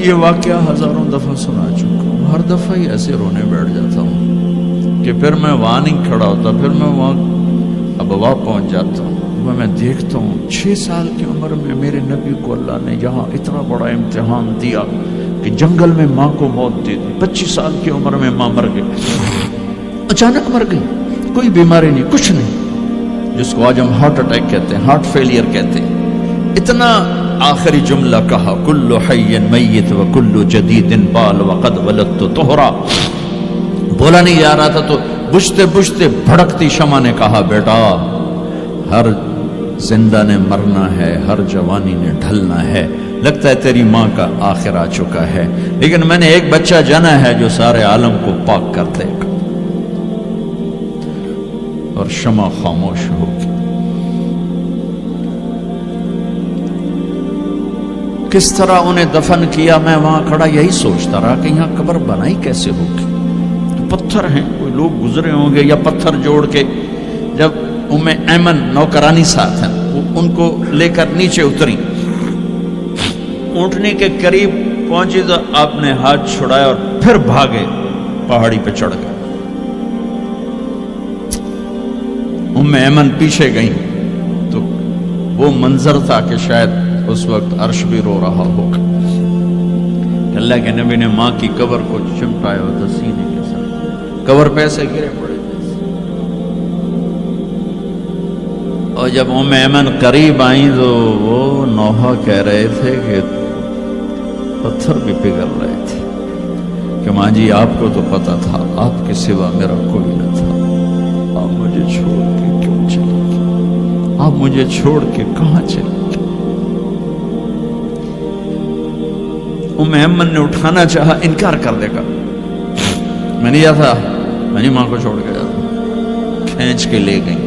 یہ واقعہ ہزاروں دفعہ سنا چکا ہوں، ہر دفعہ ہی ایسے رونے بیٹھ جاتا ہوں کہ پھر میں وہاں نہیں کھڑا ہوتا، پھر میں وہاں ابوا پہنچ جاتا ہوں۔ میں دیکھتا ہوں 6 سال کی عمر میں میرے نبی کو اللہ نے یہاں اتنا بڑا امتحان دیا کہ جنگل میں ماں کو موت دے دی۔ 25 سال کی عمر میں ماں مر گئی، اچانک مر گئی، کوئی بیماری نہیں، کچھ نہیں، جس کو آج ہم ہارٹ اٹیک کہتے ہیں، ہارٹ فیلئر کہتے ہیں۔ اتنا آخری جملہ کہا، کل حی میت و کل جدید بال وقد ولدت طہرا۔ بولا نہیں جا رہا تھا تو بجھتے بجھتے بھڑکتی شمع نے کہا، بیٹا ہر زندہ نے مرنا ہے، ہر جوانی نے ڈھلنا ہے، لگتا ہے تیری ماں کا آخر آ چکا ہے، لیکن میں نے ایک بچہ جنا ہے جو سارے عالم کو پاک کر دے گا۔ اور شمع خاموش ہو گئی۔ کس طرح انہیں دفن کیا، میں وہاں کھڑا یہی سوچتا رہا کہ یہاں قبر بنائی کیسے ہوگی؟ تو پتھر ہیں، کوئی لوگ گزرے ہوں گے یا پتھر جوڑ کے۔ جب ام ایمن نوکرانی ساتھ ہیں، وہ ان کو لے کر نیچے اتری، اونٹنی کے قریب پہنچی تو آپ نے ہاتھ چھڑایا اور پھر بھاگے، پہاڑی پہ چڑھ گئے۔ ام ایمن پیچھے گئیں تو وہ منظر تھا کہ شاید اس وقت عرش بھی رو رہا ہوگا۔ اللہ کے نبی نے ماں کی قبر کو چمٹایا ہوتا سینے کے ساتھ، قبر پہ ایسے گرے پڑے۔ اور جب ام ایمن قریب آئیں تو وہ نوحہ کہہ رہے تھے کہ پتھر بھی پگھل رہے تھے کہ ماں جی آپ کو تو پتا تھا آپ کے سوا میرا کوئی نہ تھا، آپ مجھے چھوڑ کے کیوں چلے گئے؟ آپ مجھے چھوڑ کے کہاں چلے گئے؟ ام ایمن نے اٹھانا چاہا، انکار کر دے گا، میں نہیں جاتا، میں نہیں ماں کو چھوڑ کے جاتا۔ کھینچ کے لے گئی،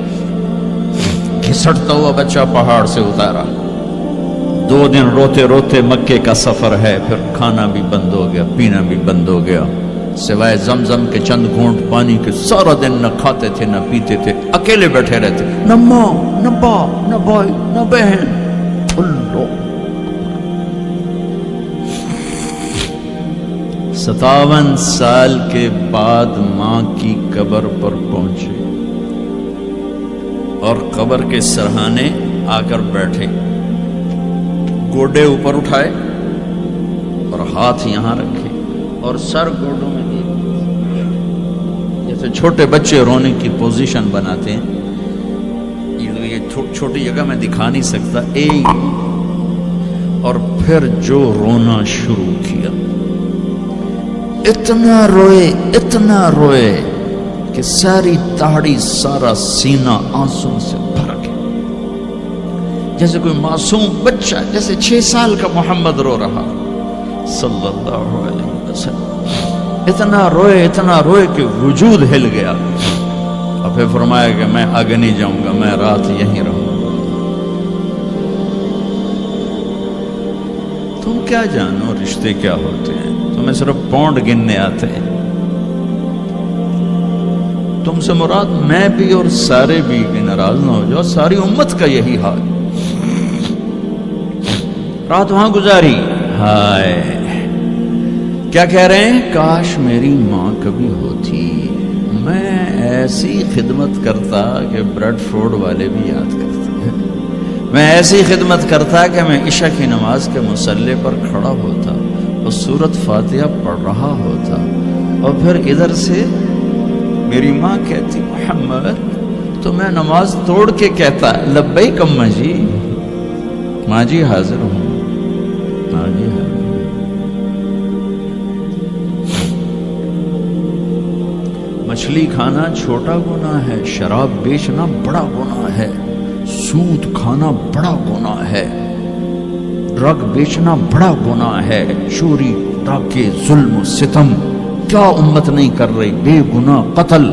گھسٹتا ہوا بچہ پہاڑ سے اتارا۔ 2 دن روتے روتے مکے کا سفر ہے، پھر کھانا بھی بند ہو گیا، پینا بھی بند ہو گیا، سوائے زمزم کے چند گھونٹ پانی کے سارا دن نہ کھاتے تھے نہ پیتے تھے، اکیلے بیٹھے رہتے، نہ ماں نہ باپ نہ بھائی نہ بہن۔ اللہ 57 سال کے بعد ماں کی قبر پر پہنچے اور قبر کے سرہانے آ کر بیٹھے، گوڈے اوپر اٹھائے اور ہاتھ یہاں رکھے اور سر گوڈوں میں دیے، جیسے چھوٹے بچے رونے کی پوزیشن بناتے ہیں۔ یہ چھوٹی جگہ میں دکھا نہیں سکتا، اور پھر جو رونا شروع کیا، اتنا روئے کہ ساری داڑھی سارا سینہ آنسوں سے بھر گیا، جیسے کوئی معصوم بچہ، جیسے 6 سال کا محمد رو رہا صلی اللہ علیہ وسلم۔ اتنا روئے کہ وجود ہل گیا، اور پھر فرمایا کہ میں آگے نہیں جاؤں گا، میں رات یہیں رہوں گا۔ تم کیا جانو رشتے کیا ہوتے ہیں، تمہیں صرف پونڈ گننے آتے ہیں۔ تم سے مراد میں بھی اور سارے بھی، کہ ناراض نہ ہو جاؤ، ساری امت کا یہی حال۔ رات وہاں گزاری، ہائے کیا کہہ رہے ہیں، کاش میری ماں کبھی ہوتی، میں ایسی خدمت کرتا کہ بریڈ فورڈ والے بھی یاد کرتے، میں ایسی خدمت کرتا کہ میں عشاء کی نماز کے مصلی پر کھڑا ہوتا اور سورۃ فاتحہ پڑھ رہا ہوتا، اور پھر ادھر سے میری ماں کہتی محمد، تو میں نماز توڑ کے کہتا لبیک اماں جی، ماں جی حاضر ہوں، ماں جی حاضر ہوں۔ مچھلی کھانا چھوٹا گناہ ہے، شراب بیچنا بڑا گناہ ہے، سود کھانا بڑا گناہ ہے، ڈرگ بیچنا بڑا گناہ ہے، چوری ڈاکے ظلم و ستم کیا امت نہیں کر رہی، بے گناہ قتل،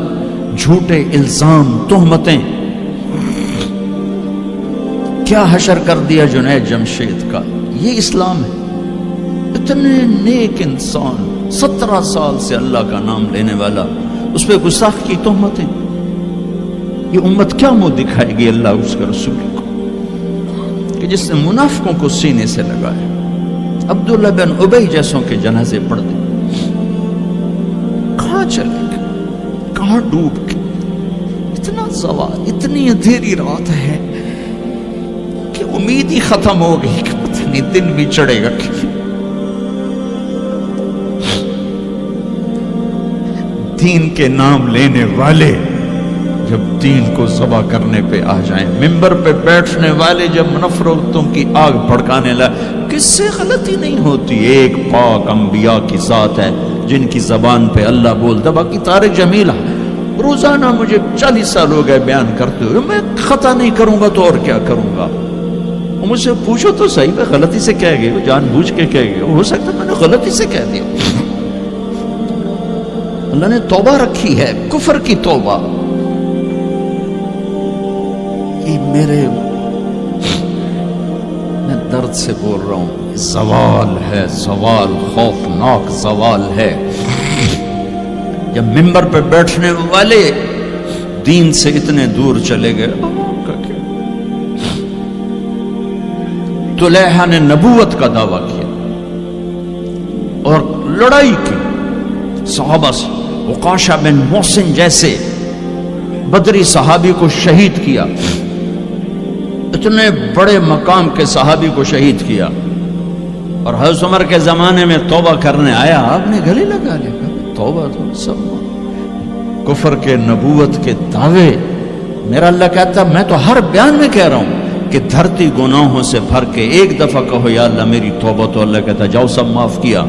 جھوٹے الزام تہمتیں، کیا حشر کر دیا جنید جمشید کا۔ یہ اسلام ہے۔ اتنے نیک انسان، 17 سال سے اللہ کا نام لینے والا، اس پہ گستاخ کی تہمتیں، یہ امت کیا منہ دکھائے گی اللہ اس کے رسول کو، کہ جس نے منافقوں کو سینے سے لگایا، عبداللہ بن ابی جیسوں کے جنازے پڑھ دیں. کہاں چلے گئے, کہاں ڈوب کے. اتنا زوال, اتنی اندھیری رات ہے کہ امید ہی ختم ہو گئی کہ پتہ نہیں دن بھی چڑھے گا. دین کے نام لینے والے جب دین کو ذبح کرنے پہ آ جائیں, ممبر پہ بیٹھنے والے جب نفرتوں کی آگ بھڑکانے لگے, کس سے غلطی نہیں ہوتی. ایک پاک انبیاء کی ذات ہے جن کی زبان پہ اللہ بولتا. باقی طارق جمیل روزانہ مجھے 40 سال ہو گئے بیان کرتے ہوئے, میں خطا نہیں کروں گا تو اور کیا کروں گا. مجھ سے پوچھو تو صحیح, میں غلطی سے کہہ گئے, جان بوجھ کے کہہ گئے, ہو سکتا میں نے غلطی سے کہہ دیا. اللہ نے توبہ رکھی ہے, کفر کی توبہ. یہ میرے, میں درد سے بول رہا ہوں, زوال ہے, زوال, خوفناک زوال ہے. جب ممبر پہ بیٹھنے والے دین سے اتنے دور چلے گئے. طلیحہ نے نبوت کا دعویٰ کیا اور لڑائی کی صحابہ سے. عکاشہ بن محسن جیسے بدری صحابی کو شہید کیا, اتنے بڑے مقام کے صحابی کو شہید کیا. اور حضرت عمر کے زمانے میں توبہ کرنے آیا, آپ نے گلے لگا لیا, توبہ تو سب کفر کے نبوت کے دعوے. میرا اللہ کہتا میں تو ہر بیان میں کہہ رہا ہوں کہ دھرتی گناہوں سے بھر کے ایک دفعہ کہو یا اللہ میری توبہ, تو اللہ کہتا جاؤ سب معاف کیا.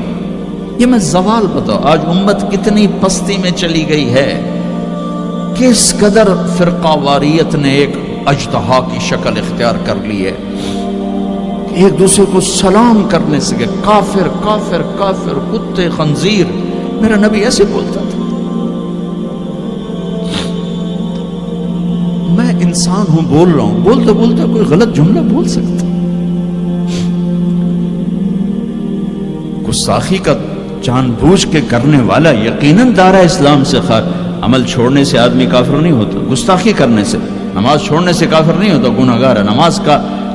یہ میں زوال بتاؤ. آج امت کتنی پستی میں چلی گئی ہے, کس قدر فرقہ واریت نے ایک اجتہا کی شکل اختیار کر لی ہے. ایک دوسرے کو سلام کرنے سے کہ کافر کافر کافر, کتے خنزیر. میرا نبی ایسے بولتا تھا. میں انسان ہوں, بول رہا ہوں, بولتا بولتا کوئی غلط جملہ بول سکتا. گستاخی کا جان بوجھ کے کرنے والا یقیناً دارہ اسلام سے عمل چھوڑنے سے آدمی کافر نہیں ہوتا. گستاخی کرنے سے, نماز چھوڑنے سے کافر نہیں ہوتا, گناہ گار ہے. نماز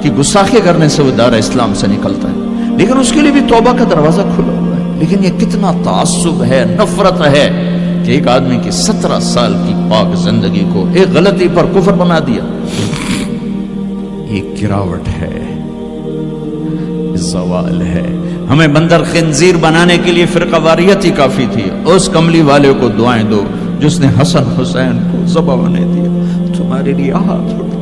کی گستاخی کرنے سے وہ دارہ اسلام سے نکلتا ہے, لیکن اس کے لیے بھی توبہ کا دروازہ کھلا ہوا ہے. لیکن یہ کتنا تعصب ہے, نفرت ہے کہ ایک آدمی کی 17 سال کی پاک زندگی کو ایک غلطی پر کفر بنا دیا. یہ گراوٹ ہے, زوال ہے. ہمیں بندر خنزیر بنانے کے لیے فرقہ واریت ہی کافی تھی. اس کملی والے کو دعائیں دو جس نے حسن حسین کو ذبح بنا دیا. تمہارے لیے ہاتھ اٹھو,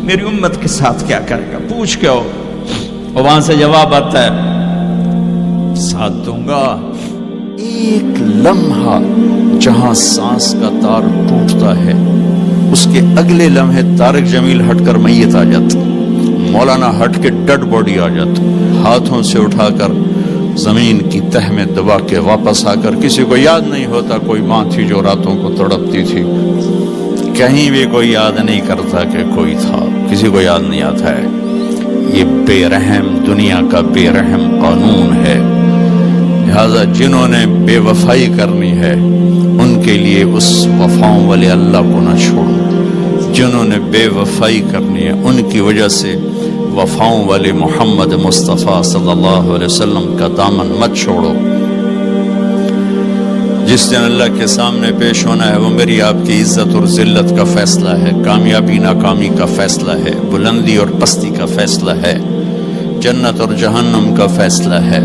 میری امت کے ساتھ کیا کرے گا, پوچھ کے ہو. اور وہاں سے جواب آتا ہے ساتھ دوں گا. ایک لمحہ جہاں سانس کا تار ٹوٹتا ہے, اس کے اگلے لمحے طارق جمیل ہٹ کر میت آ جاتا, مولانا ہٹ کے ڈیڈ باڈی آ جاتا, ہاتھوں سے اٹھا کر زمین کی تہ میں دبا کے واپس آ کر. کسی کو یاد نہیں ہوتا کوئی ماں تھی جو راتوں کو تڑپتی تھی, کہیں بھی کوئی یاد نہیں کرتا کہ کوئی تھا, کسی کو یاد نہیں آتا ہے. یہ بے رحم دنیا کا بے رحم قانون ہے. لہذا جنہوں نے بے وفائی کرنی ہے ان کے لیے اس وفاؤں والے اللہ کو نہ چھوڑو. جنہوں نے بے وفائی کرنی ہے ان کی وجہ سے وفاؤں والے محمد مصطفیٰ صلی اللہ علیہ وسلم کا دامن مت چھوڑو. جس دن اللہ کے سامنے پیش ہونا ہے وہ میری آپ کی عزت اور ذلت کا فیصلہ ہے, کامیابی ناکامی کا فیصلہ ہے, بلندی اور پستی کا فیصلہ ہے, جنت اور جہنم کا فیصلہ ہے.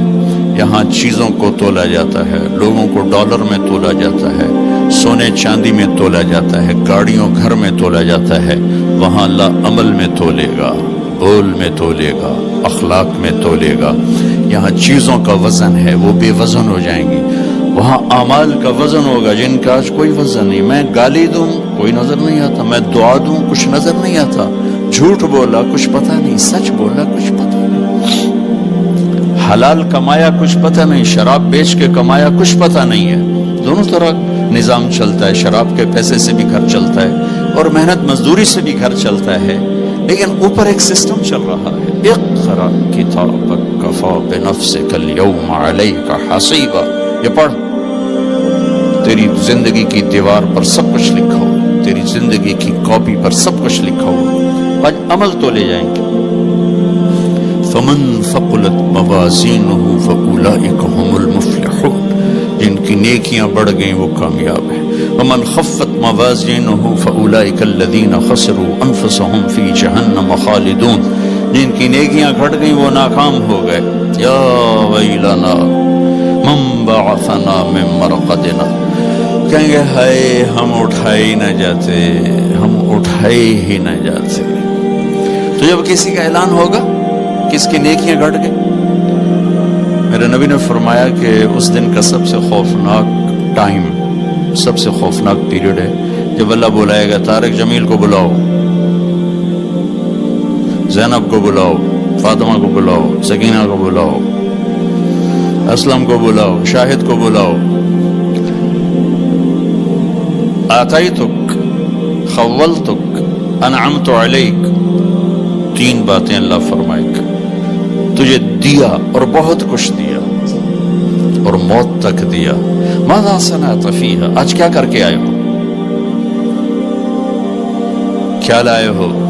یہاں چیزوں کو تولا جاتا ہے, لوگوں کو ڈالر میں تولا جاتا ہے, سونے چاندی میں تولا جاتا ہے, گاڑیوں گھر میں تولا جاتا ہے. وہاں اللہ عمل میں تولے گا, بول میں تولے گا, اخلاق میں تولے گا. یہاں چیزوں کا وزن ہے وہ بے وزن ہو جائیں گی. وہاں اعمال کا وزن ہوگا جن کا آج کوئی وزن نہیں. میں گالی دوں کوئی نظر نہیں آتا, میں دعا دوں کچھ نظر نہیں آتا, جھوٹ بولا کچھ پتہ نہیں, سچ بولا کچھ پتہ نہیں, حلال کمایا کچھ پتہ نہیں, شراب بیچ کے کمایا کچھ پتہ نہیں ہے. دونوں طرح نظام چلتا ہے, شراب کے پیسے سے بھی گھر چلتا ہے اور محنت مزدوری سے بھی گھر چلتا ہے, لیکن اوپر ایک سسٹم چل رہا ہے. اقرأ کتابک کفی بنفسک اليوم علیک حسیبا. یہ پڑھ, تیری زندگی کی دیوار پر سب کچھ لکھا ہو, تیری زندگی کی کاپی پر سب کچھ لکھا ہو. آج عمل تو لے جائیں گے. فمن ثقلت موازینہ فاولئک هم المفلحون، جن کی نیکیاں بڑھ گئیں وہ کامیاب ہیں۔ ومن خفت موازینہ فاولئک الذین خسروا انفسهم فی جہنم خالدون، جن کی نیکیاں گھٹ گئیں وہ ناکام ہو گئے۔ یا ویلنا من بعثنا من مرقدنا، کہیں گے ہائے ہم اٹھائے ہی نہ جاتے، ہم اٹھائے ہی نہ جاتے۔ تو جب کسی کا اعلان ہوگا کہ اس کی نیکیاں گھٹ گئی، میرے نبی نے فرمایا کہ اس دن کا سب سے خوفناک ٹائم، سب سے خوفناک پیریڈ ہے جب اللہ بلائے گا طارق جمیل کو بلاؤ، زینب کو بلاؤ، فاطمہ کو بلاؤ، سکینہ کو بلاؤ، اسلم کو بلاؤ، شاہد کو بلاؤ، آتیتک، خولتک، انعمت علیک، تین باتیں اللہ فرمائے گا، تجھے دیا اور بہت کچھ دیا اور موت تک دیا۔ ماذا صنعت فیہا، آج کیا کر کے آئے ہو، کیا لائے ہو؟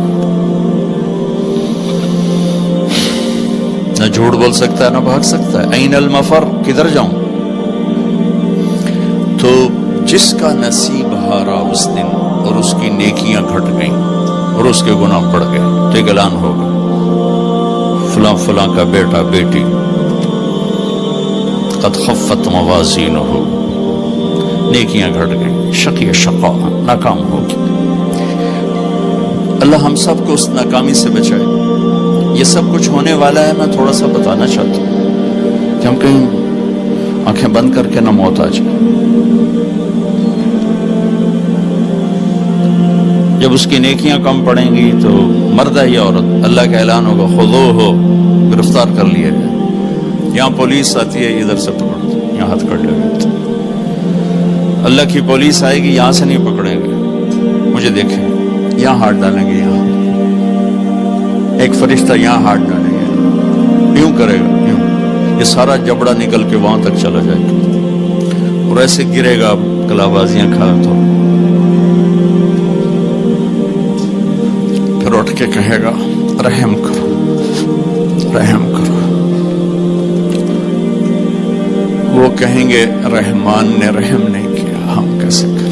نہ جھوٹ بول سکتا ہے نہ بھاگ سکتا ہے۔ این المفر، کدھر جاؤں؟ تو جس کا نصیب ہارا اس دن اور اس کی نیکیاں گھٹ گئیں اور اس کے گناہ بڑھ گئے تو ایک اعلان ہوگا، فلاں فلاں کا بیٹا بیٹی قد خفت موازینہ، نیکیاں گھٹ گئیں، شقی شقا، ناکام ہوگی۔ اللہ ہم سب کو اس ناکامی سے بچائے۔ یہ سب کچھ ہونے والا ہے، میں تھوڑا سا بتانا چاہتا ہوں کہ ہم کہیں آنکھیں بند کر کے نہ موت آ جائے۔ جب اس کی نیکیاں کم پڑیں گی تو مرد ہے یا عورت، اللہ کا اعلان ہوگا خذوہ، گرفتار کر لیا جائے۔ یہاں پولیس آتی ہے، ادھر سے پکڑتے، یہاں ہاتھ کر لے گئے۔ اللہ کی پولیس آئے گی، یہاں سے نہیں پکڑیں گے، مجھے دیکھیں، یہاں ہاتھ ڈالیں گے، یہاں ایک فرشتہ یہاں ہاتھ ڈالیں گے، یوں کرے گا، یوں، یہ سارا جبڑا نکل کے وہاں تک چلا جائے گا اور ایسے گرے گا، کلابازیاں کھا تو پھر اٹھ کے کہے گا رحم کرو، رحم کرو۔ وہ کہیں گے رحمان نے رحم نہیں کیا، ہم کیسے کریں؟